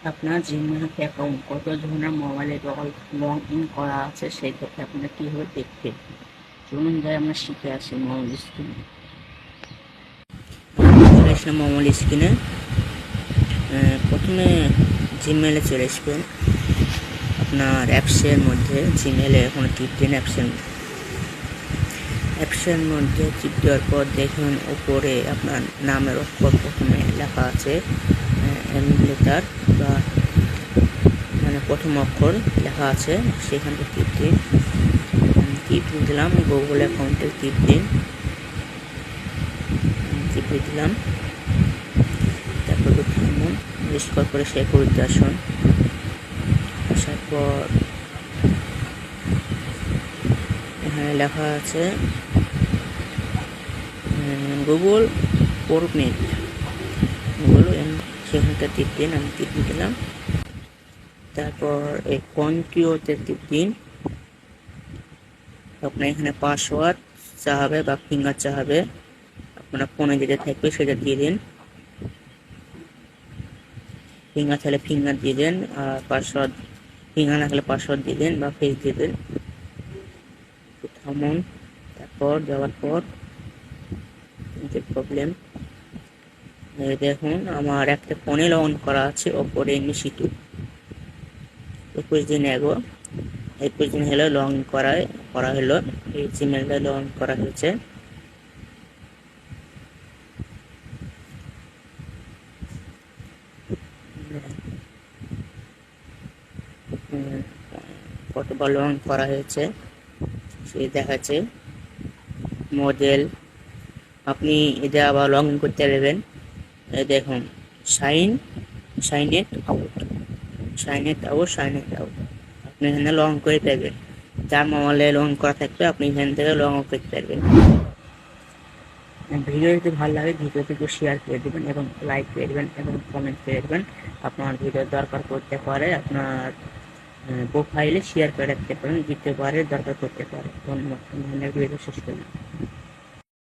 আপনার Gmail account কত ধরনের মোবাইলে লগ ইন করা আছে সেই তথ্য আপনারা কীভাবে দেখবেন। চলুন যাই আমরা শিখে আসি মোবাইল স্ক্রিনে। চলে আসলাম মোবাইল স্ক্রিনে। প্রথমে জিমেইলে চলে আসবেন। আপনার অ্যাপসের মধ্যে জিমেইলে এখন টিপ দিন। অ্যাপসের মধ্যে টিপ দেওয়ার পর দেখুন উপরে আপনার নামের অক্ষর প্রথমে লেখা আছে লেটার বা মানে প্রথম অক্ষর লেখা আছে, সেখান থেকে টিপ দিলাম। গুগল অ্যাকাউন্টে টিপ দিলাম। তারপর থামুন, রিস্কর করে সিকিউরিটি আসুন। আসার পর এখানে লেখা আছে গুগল ফরমেট, সেখানটা টিপ দিন। আমি টিপ দিলাম। তারপর এই কন্টিনিউতে টিপ দিন। আপনার এখানে পাসওয়ার্ড চাহাবে বা ফিঙ্গার চাহাবে, আপনার ফোনে যেটা থাকবে সেটা দিয়ে দিন। ফিঙ্গার থাকলে ফিঙ্গার দিয়ে দেন, আর পাসওয়ার্ড ফিঙ্গার না থাকলে পাসওয়ার্ড দিয়ে দেন বা ফেস দিয়ে দেন। থামুন। তারপর যাওয়ার পর প্রবলেম দেখুন, আমার একটা ফোনে লগ ইন করা আছে ওপরে নিশিত 21 দিন এগো। 21 দিন হলো লগ ইন করা হলো। এই জিমেলটা লগ ইন করা হয়েছে। কতবার লগ ইন করা হয়েছে সে দেখাচ্ছে মডেল। আপনি এটা আবার লগ ইন করতে পারবেন। দেখুন সাইন ইট আউট। আপনি এখানে লগ ইন করে পারবেন। যার মোবাইলে লগ ইন করা থাকবে আপনি এখান থেকে লগ ইন করতে পারবেন। ভিডিও যদি ভালো লাগে ভিডিওটিকে শেয়ার করে দেবেন এবং লাইক করে দেবেন এবং কমেন্ট করে দেবেন। আপনার ভিডিও দরকার করতে পারে, আপনার প্রোফাইলে শেয়ার করে রাখতে পারেন, দিতে পারে, দরকার করতে পারে। ধন্যবাদ। ভিডিও শেষ করলাম।